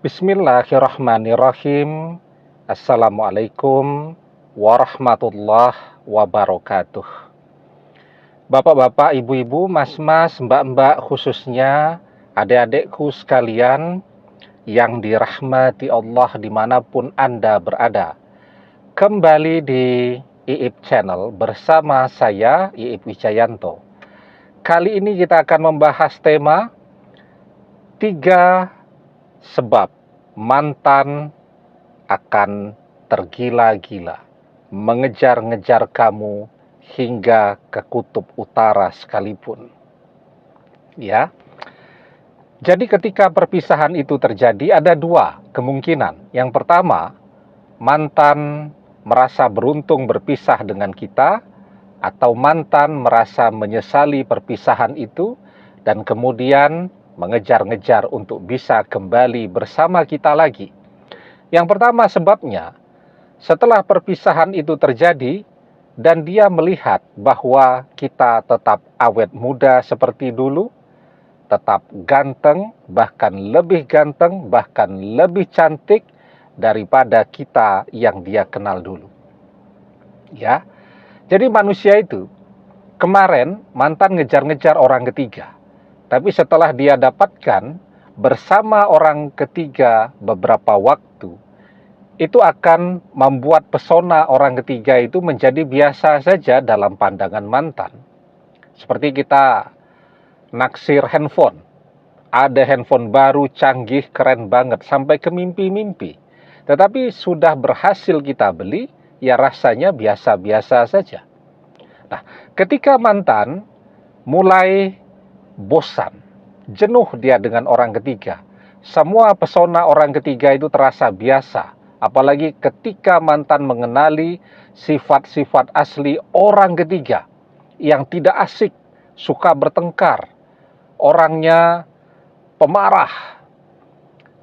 Bismillahirrahmanirrahim. Assalamualaikum warahmatullahi wabarakatuh. Bapak-bapak, ibu-ibu, mas-mas, mbak-mbak, khususnya adik-adikku sekalian yang dirahmati Allah dimanapun Anda berada. Kembali di IIP Channel bersama saya, IIP Wijayanto. Kali ini kita akan membahas tema 3 sebab mantan akan tergila-gila, mengejar-ngejar kamu hingga ke kutub utara sekalipun. Ya. Jadi ketika perpisahan itu terjadi ada 2 kemungkinan. Yang pertama, mantan merasa beruntung berpisah dengan kita, atau mantan merasa menyesali perpisahan itu dan kemudian mengejar-ngejar untuk bisa kembali bersama kita lagi. Yang pertama sebabnya, setelah perpisahan itu terjadi dan dia melihat bahwa kita tetap awet muda seperti dulu, tetap ganteng, bahkan lebih cantik daripada kita yang dia kenal dulu. Ya. Jadi manusia itu kemarin mantan ngejar-ngejar orang ketiga. Tapi setelah dia dapatkan bersama orang ketiga beberapa waktu, itu akan membuat pesona orang ketiga itu menjadi biasa saja dalam pandangan mantan. Seperti kita naksir handphone. Ada handphone baru, canggih, keren banget, sampai ke mimpi-mimpi. Tetapi sudah berhasil kita beli, ya rasanya biasa-biasa saja. Nah, ketika mantan mulai bosan, jenuh dia dengan orang ketiga, semua pesona orang ketiga itu terasa biasa. Apalagi ketika mantan mengenali sifat-sifat asli orang ketiga yang tidak asik, suka bertengkar, orangnya pemarah,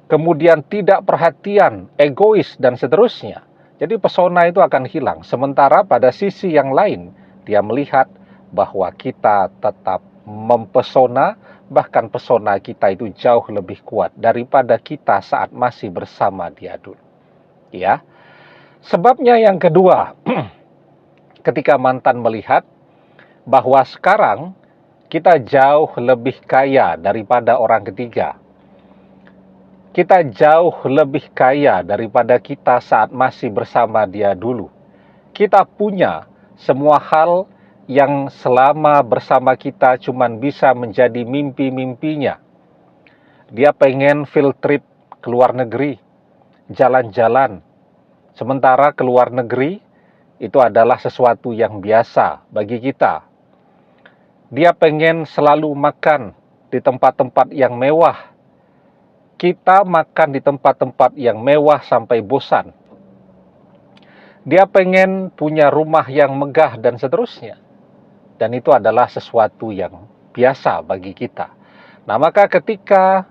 kemudian tidak perhatian, egois, dan seterusnya. Jadi pesona itu akan hilang. Sementara pada sisi yang lain, dia melihat bahwa kita tetap mempesona, bahkan pesona kita itu jauh lebih kuat daripada kita saat masih bersama dia dulu. Ya. Sebabnya yang kedua, ketika mantan melihat bahwa sekarang kita jauh lebih kaya daripada orang ketiga. Kita jauh lebih kaya daripada kita saat masih bersama dia dulu. Kita punya semua hal yang selama bersama kita cuman bisa menjadi mimpi-mimpinya. Dia pengen field trip ke luar negeri, jalan-jalan. Sementara ke luar negeri itu adalah sesuatu yang biasa bagi kita. Dia pengen selalu makan di tempat-tempat yang mewah. Kita makan di tempat-tempat yang mewah sampai bosan. Dia pengen punya rumah yang megah dan seterusnya. Dan itu adalah sesuatu yang biasa bagi kita. Nah, maka ketika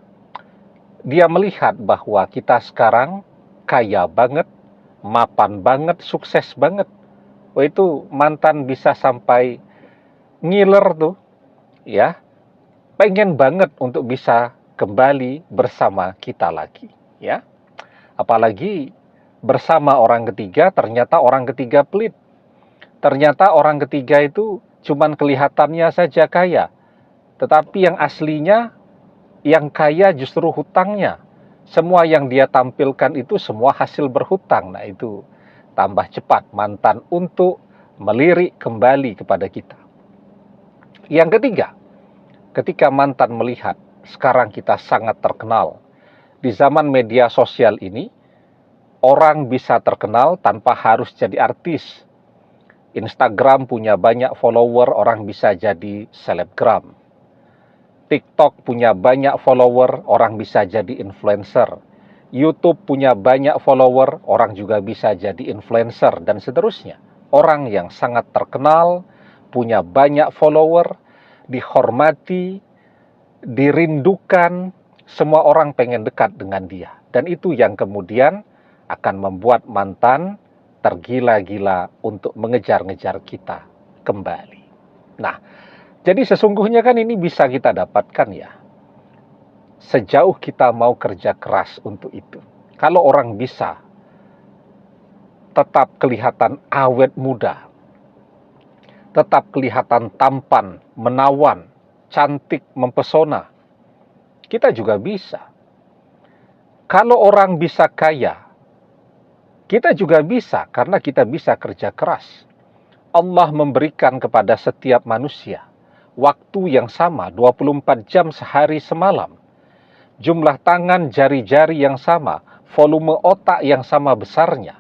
dia melihat bahwa kita sekarang kaya banget, mapan banget, sukses banget, itu mantan bisa sampai ngiler tuh, ya, pengen banget untuk bisa kembali bersama kita lagi, ya. Apalagi bersama orang ketiga, ternyata orang ketiga pelit. Ternyata orang ketiga itu cuman kelihatannya saja kaya, tetapi yang aslinya yang kaya justru hutangnya. Semua yang dia tampilkan itu semua hasil berhutang. Nah, itu tambah cepat mantan untuk melirik kembali kepada kita. Yang ketiga, ketika mantan melihat sekarang kita sangat terkenal. Di zaman media sosial ini, orang bisa terkenal tanpa harus jadi artis. Instagram punya banyak follower, orang bisa jadi selebgram. TikTok punya banyak follower, orang bisa jadi influencer. YouTube punya banyak follower, orang juga bisa jadi influencer, dan seterusnya. Orang yang sangat terkenal, punya banyak follower, dihormati, dirindukan, semua orang pengen dekat dengan dia. Dan itu yang kemudian akan membuat mantan tergila-gila untuk mengejar-ngejar kita kembali. Nah, jadi sesungguhnya kan ini bisa kita dapatkan ya. sejauh kita mau kerja keras untuk itu. Kalau orang bisa tetap kelihatan awet muda, tetap kelihatan tampan, menawan, cantik, mempesona, kita juga bisa. Kalau orang bisa kaya, kita juga bisa karena kita bisa kerja keras. Allah memberikan kepada setiap manusia waktu yang sama, 24 jam sehari semalam. Jumlah tangan, jari-jari yang sama, volume otak yang sama besarnya.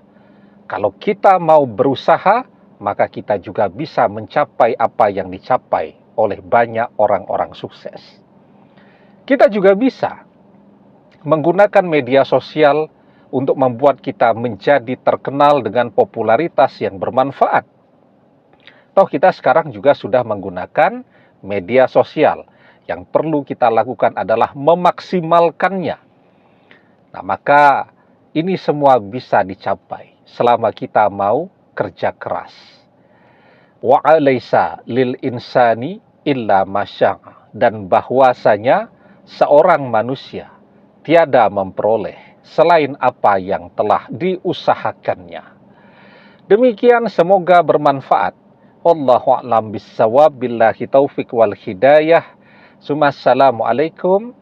Kalau kita mau berusaha, maka kita juga bisa mencapai apa yang dicapai oleh banyak orang-orang sukses. Kita juga bisa menggunakan media sosial untuk membuat kita menjadi terkenal dengan popularitas yang bermanfaat. Toh kita sekarang juga sudah menggunakan media sosial. Yang perlu kita lakukan adalah memaksimalkannya. Nah, maka ini semua bisa dicapai selama kita mau kerja keras. Wa alaysa lil insani illa masya'a. Dan bahwasanya seorang manusia tiada memperoleh selain apa yang telah diusahakannya. Demikian, semoga bermanfaat. Wallahu a'lam bissawab, billahi taufik wal hidayah. Assalamualaikum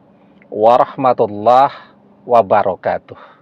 warahmatullahi wabarakatuh.